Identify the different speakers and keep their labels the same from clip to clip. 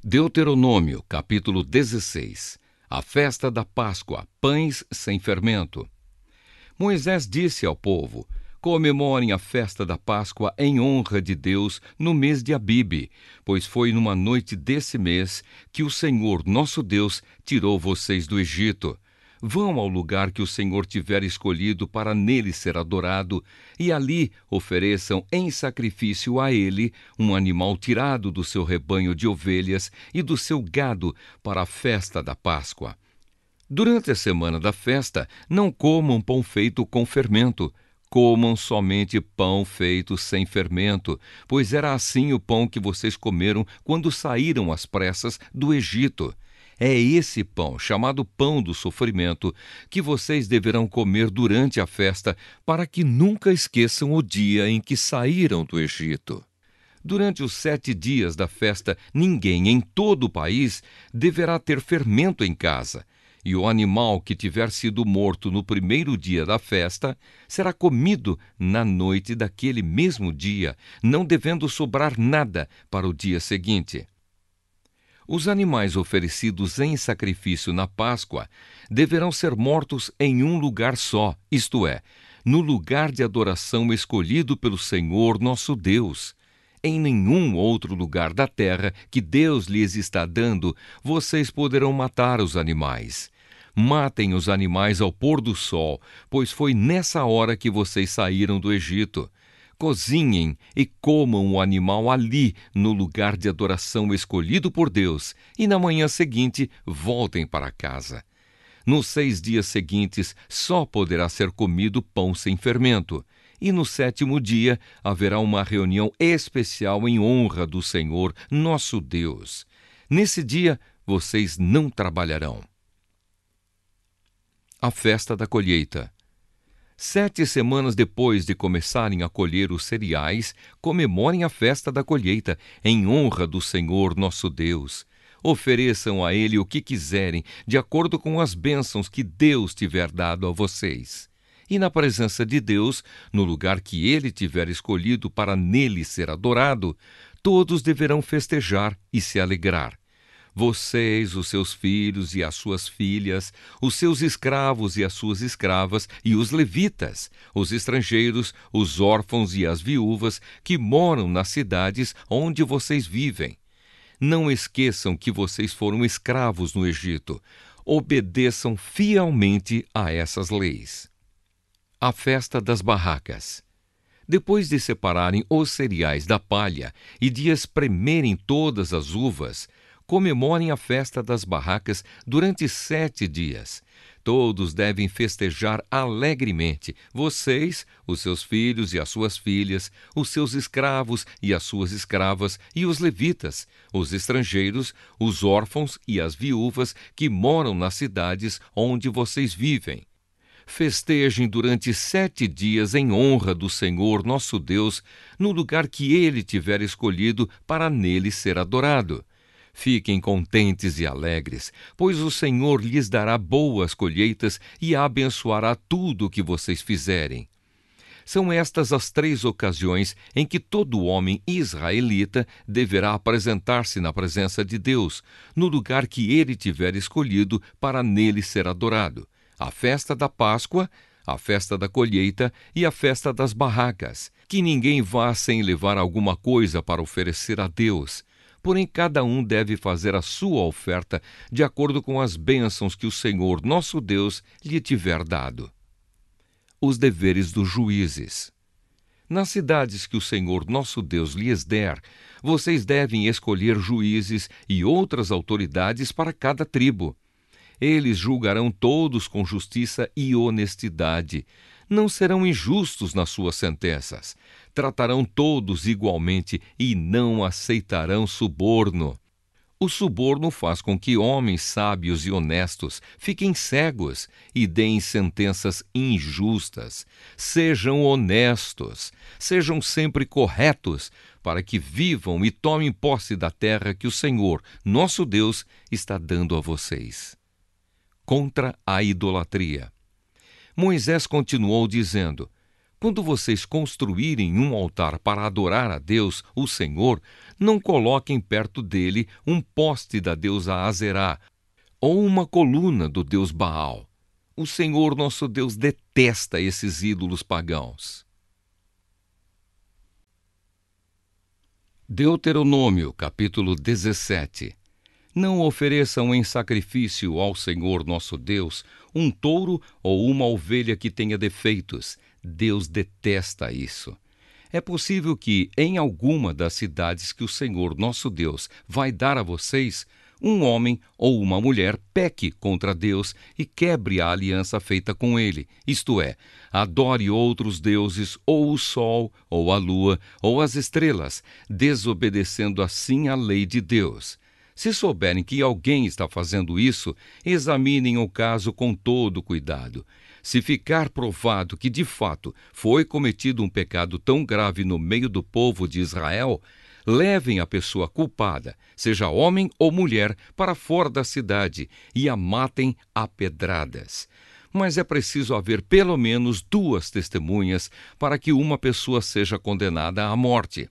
Speaker 1: Deuteronômio, capítulo 16. A festa da Páscoa, pães sem fermento. Moisés disse ao povo: comemorem a festa da Páscoa em honra de Deus no mês de Abibe, pois foi numa noite desse mês que o Senhor, nosso Deus, tirou vocês do Egito. Vão ao lugar que o Senhor tiver escolhido para nele ser adorado, e ali ofereçam em sacrifício a ele um animal tirado do seu rebanho de ovelhas e do seu gado para a festa da Páscoa. Durante a semana da festa, não comam pão feito com fermento. Comam somente pão feito sem fermento, pois era assim o pão que vocês comeram quando saíram às pressas do Egito. É esse pão, chamado pão do sofrimento, que vocês deverão comer durante a festa, para que nunca esqueçam o dia em que saíram do Egito. Durante os 7 dias da festa, ninguém em todo o país deverá ter fermento em casa. E o animal que tiver sido morto no primeiro dia da festa será comido na noite daquele mesmo dia, não devendo sobrar nada para o dia seguinte. Os animais oferecidos em sacrifício na Páscoa deverão ser mortos em um lugar só, isto é, no lugar de adoração escolhido pelo Senhor nosso Deus. Em nenhum outro lugar da terra que Deus lhes está dando, vocês poderão matar os animais. Matem os animais ao pôr do sol, pois foi nessa hora que vocês saíram do Egito. Cozinhem e comam o animal ali, no lugar de adoração escolhido por Deus, e na manhã seguinte voltem para casa. Nos 6 dias seguintes só poderá ser comido pão sem fermento, e no 7º dia haverá uma reunião especial em honra do Senhor, nosso Deus. Nesse dia vocês não trabalharão. A festa da colheita. 7 semanas depois de começarem a colher os cereais, comemorem a festa da colheita, em honra do Senhor nosso Deus. Ofereçam a Ele o que quiserem, de acordo com as bênçãos que Deus tiver dado a vocês. E na presença de Deus, no lugar que Ele tiver escolhido para nele ser adorado, todos deverão festejar e se alegrar. Vocês, os seus filhos e as suas filhas, os seus escravos e as suas escravas, e os levitas, os estrangeiros, os órfãos e as viúvas que moram nas cidades onde vocês vivem. Não esqueçam que vocês foram escravos no Egito. Obedeçam fielmente a essas leis. A festa das barracas. Depois de separarem os cereais da palha e de espremerem todas as uvas, comemorem a festa das barracas durante 7 dias. Todos devem festejar alegremente, vocês, os seus filhos e as suas filhas, os seus escravos e as suas escravas, e os levitas, os estrangeiros, os órfãos e as viúvas que moram nas cidades onde vocês vivem. Festejem durante 7 dias em honra do Senhor nosso Deus, no lugar que Ele tiver escolhido para nele ser adorado. Fiquem contentes e alegres, pois o Senhor lhes dará boas colheitas e abençoará tudo o que vocês fizerem. São estas as 3 ocasiões em que todo homem israelita deverá apresentar-se na presença de Deus, no lugar que ele tiver escolhido para nele ser adorado: a festa da Páscoa, a festa da colheita e a festa das barracas. Que ninguém vá sem levar alguma coisa para oferecer a Deus. Porém, cada um deve fazer a sua oferta de acordo com as bênçãos que o Senhor, nosso Deus, lhe tiver dado. Os deveres dos juízes. Nas cidades que o Senhor, nosso Deus, lhes der, vocês devem escolher juízes e outras autoridades para cada tribo. Eles julgarão todos com justiça e honestidade. Não serão injustos nas suas sentenças. Tratarão todos igualmente e não aceitarão suborno. O suborno faz com que homens sábios e honestos fiquem cegos e deem sentenças injustas. Sejam honestos, sejam sempre corretos, para que vivam e tomem posse da terra que o Senhor, nosso Deus, está dando a vocês. Contra a idolatria. Moisés continuou dizendo: Quando vocês construírem um altar para adorar a Deus, o Senhor, não coloquem perto dele um poste da deusa Azerá ou uma coluna do deus Baal. O Senhor nosso Deus detesta esses ídolos pagãos. Deuteronômio, capítulo 17. Não ofereçam em sacrifício ao Senhor nosso Deus um touro ou uma ovelha que tenha defeitos. Deus detesta isso. É possível que, em alguma das cidades que o Senhor nosso Deus vai dar a vocês, um homem ou uma mulher peque contra Deus e quebre a aliança feita com ele, isto é, adore outros deuses, ou o sol, ou a lua, ou as estrelas, desobedecendo assim a lei de Deus. Se souberem que alguém está fazendo isso, examinem o caso com todo cuidado. Se ficar provado que, de fato, foi cometido um pecado tão grave no meio do povo de Israel, levem a pessoa culpada, seja homem ou mulher, para fora da cidade e a matem a pedradas. Mas é preciso haver pelo menos 2 testemunhas para que uma pessoa seja condenada à morte.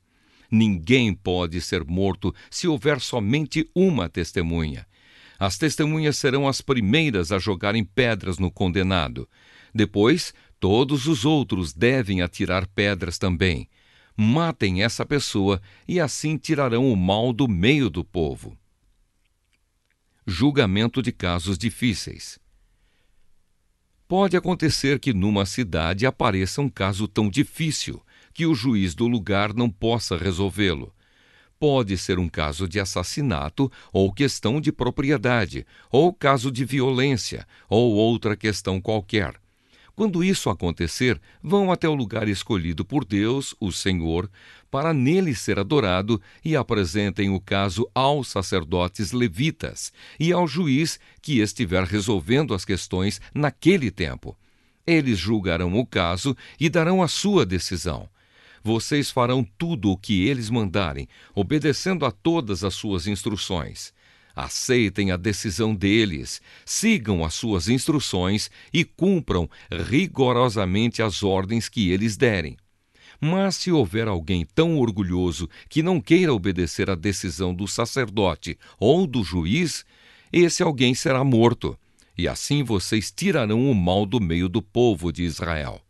Speaker 1: Ninguém pode ser morto se houver somente uma testemunha. As testemunhas serão as primeiras a jogarem pedras no condenado. Depois, todos os outros devem atirar pedras também. Matem essa pessoa e assim tirarão o mal do meio do povo. Julgamento de casos difíceis. Pode acontecer que numa cidade apareça um caso tão difícil que o juiz do lugar não possa resolvê-lo. Pode ser um caso de assassinato, ou questão de propriedade, ou caso de violência, ou outra questão qualquer. Quando isso acontecer, vão até o lugar escolhido por Deus, o Senhor, para nele ser adorado, e apresentem o caso aos sacerdotes levitas e ao juiz que estiver resolvendo as questões naquele tempo. Eles julgarão o caso e darão a sua decisão. Vocês farão tudo o que eles mandarem, obedecendo a todas as suas instruções. Aceitem a decisão deles, sigam as suas instruções e cumpram rigorosamente as ordens que eles derem. Mas se houver alguém tão orgulhoso que não queira obedecer à decisão do sacerdote ou do juiz, esse alguém será morto, e assim vocês tirarão o mal do meio do povo de Israel.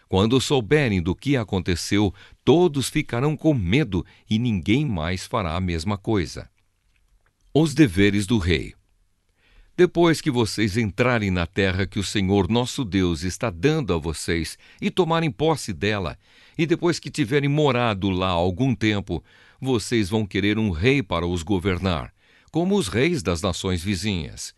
Speaker 1: Quando souberem do que aconteceu, todos ficarão com medo e ninguém mais fará a mesma coisa. Os deveres do rei. Depois que vocês entrarem na terra que o Senhor nosso Deus está dando a vocês e tomarem posse dela, e depois que tiverem morado lá algum tempo, vocês vão querer um rei para os governar, como os reis das nações vizinhas.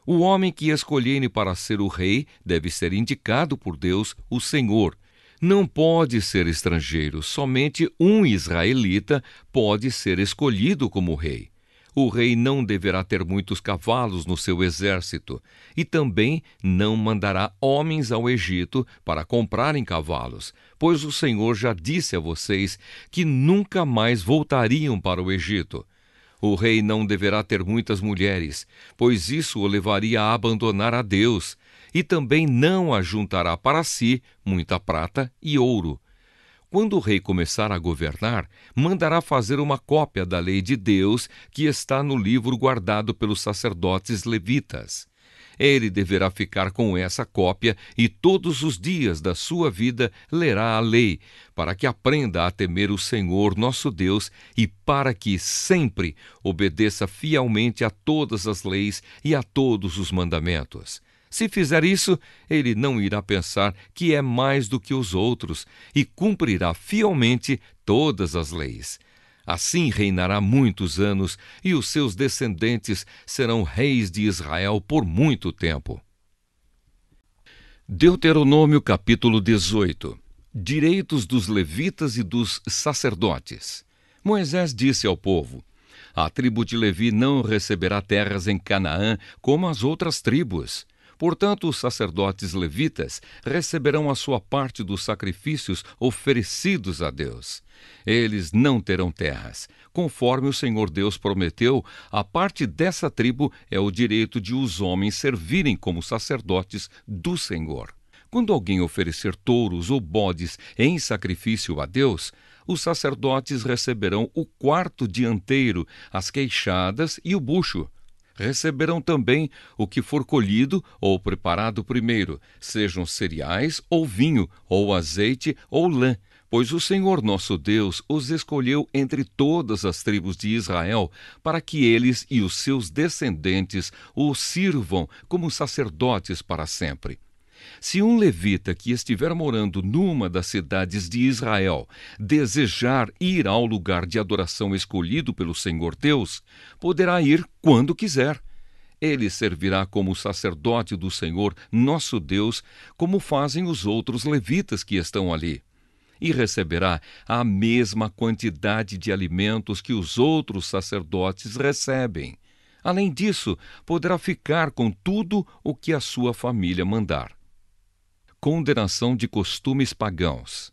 Speaker 1: O homem que escolherem para ser o rei deve ser indicado por Deus, o Senhor. Não pode ser estrangeiro, somente um israelita pode ser escolhido como rei. O rei não deverá ter muitos cavalos no seu exército, e também não mandará homens ao Egito para comprarem cavalos, pois o Senhor já disse a vocês que nunca mais voltariam para o Egito. O rei não deverá ter muitas mulheres, pois isso o levaria a abandonar a Deus, e também não ajuntará para si muita prata e ouro. Quando o rei começar a governar, mandará fazer uma cópia da lei de Deus que está no livro guardado pelos sacerdotes levitas. Ele deverá ficar com essa cópia e todos os dias da sua vida lerá a lei, para que aprenda a temer o Senhor nosso Deus e para que sempre obedeça fielmente a todas as leis e a todos os mandamentos. Se fizer isso, ele não irá pensar que é mais do que os outros e cumprirá fielmente todas as leis. Assim reinará muitos anos e os seus descendentes serão reis de Israel por muito tempo. Deuteronômio capítulo 18. Direitos dos levitas e dos sacerdotes. Moisés disse ao povo: a tribo de Levi não receberá terras em Canaã como as outras tribos. Portanto, os sacerdotes levitas receberão a sua parte dos sacrifícios oferecidos a Deus. Eles não terão terras. Conforme o Senhor Deus prometeu, a parte dessa tribo é o direito de os homens servirem como sacerdotes do Senhor. Quando alguém oferecer touros ou bodes em sacrifício a Deus, os sacerdotes receberão o quarto dianteiro, as queixadas e o bucho. Receberão também o que for colhido ou preparado primeiro, sejam cereais ou vinho, ou azeite ou lã, pois o Senhor nosso Deus os escolheu entre todas as tribos de Israel, para que eles e os seus descendentes o sirvam como sacerdotes para sempre. Se um levita que estiver morando numa das cidades de Israel desejar ir ao lugar de adoração escolhido pelo Senhor Deus, poderá ir quando quiser. Ele servirá como sacerdote do Senhor nosso Deus, como fazem os outros levitas que estão ali. E receberá a mesma quantidade de alimentos que os outros sacerdotes recebem. Além disso, poderá ficar com tudo o que a sua família mandar. Condenação de costumes pagãos.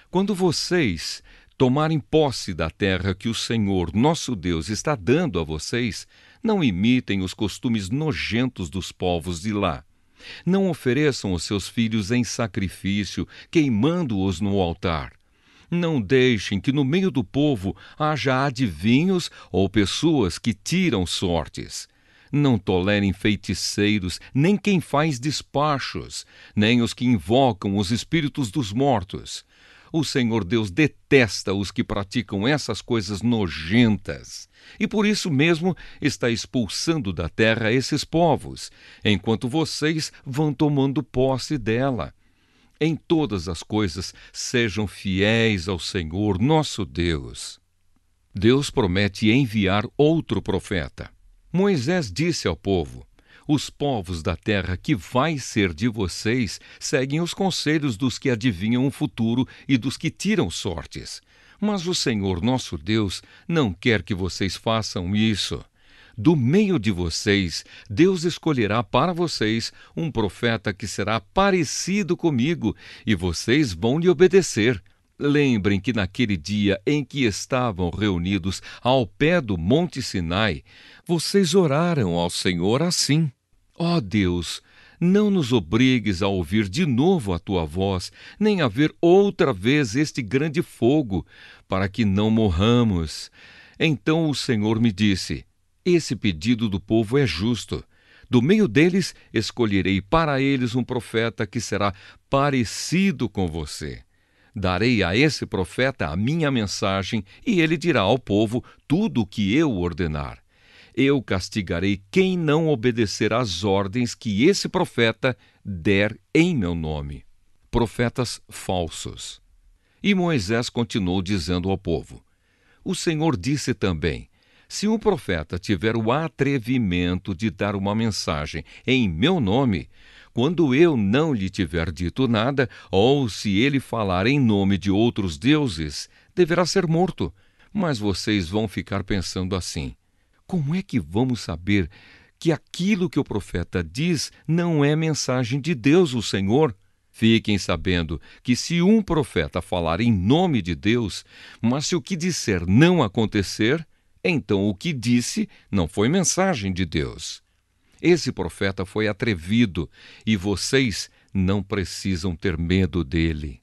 Speaker 1: Quando vocês tomarem posse da terra que o Senhor, nosso Deus, está dando a vocês, não imitem os costumes nojentos dos povos de lá. Não ofereçam os seus filhos em sacrifício, queimando-os no altar. Não deixem que no meio do povo haja adivinhos ou pessoas que tiram sortes. Não tolerem feiticeiros, nem quem faz despachos, nem os que invocam os espíritos dos mortos. O Senhor Deus detesta os que praticam essas coisas nojentas, e por isso mesmo está expulsando da terra esses povos, enquanto vocês vão tomando posse dela. Em todas as coisas, sejam fiéis ao Senhor nosso Deus. Deus promete enviar outro profeta. Moisés disse ao povo: os povos da terra que vai ser de vocês seguem os conselhos dos que adivinham o futuro e dos que tiram sortes. Mas o Senhor nosso Deus não quer que vocês façam isso. Do meio de vocês, Deus escolherá para vocês um profeta que será parecido comigo, e vocês vão lhe obedecer. Lembrem que naquele dia em que estavam reunidos ao pé do Monte Sinai, vocês oraram ao Senhor assim: ó Deus, não nos obrigues a ouvir de novo a tua voz, nem a ver outra vez este grande fogo, para que não morramos. Então o Senhor me disse: esse pedido do povo é justo. Do meio deles escolherei para eles um profeta que será parecido com você. Darei a esse profeta a minha mensagem, e ele dirá ao povo tudo o que eu ordenar. Eu castigarei quem não obedecer às ordens que esse profeta der em meu nome. Profetas falsos. E Moisés continuou dizendo ao povo: o Senhor disse também: se um profeta tiver o atrevimento de dar uma mensagem em meu nome, quando eu não lhe tiver dito nada, ou se ele falar em nome de outros deuses, deverá ser morto. Mas vocês vão ficar pensando assim: como é que vamos saber que aquilo que o profeta diz não é mensagem de Deus, o Senhor? Fiquem sabendo que se um profeta falar em nome de Deus, mas se o que disser não acontecer, então o que disse não foi mensagem de Deus. Esse profeta foi atrevido e vocês não precisam ter medo dele.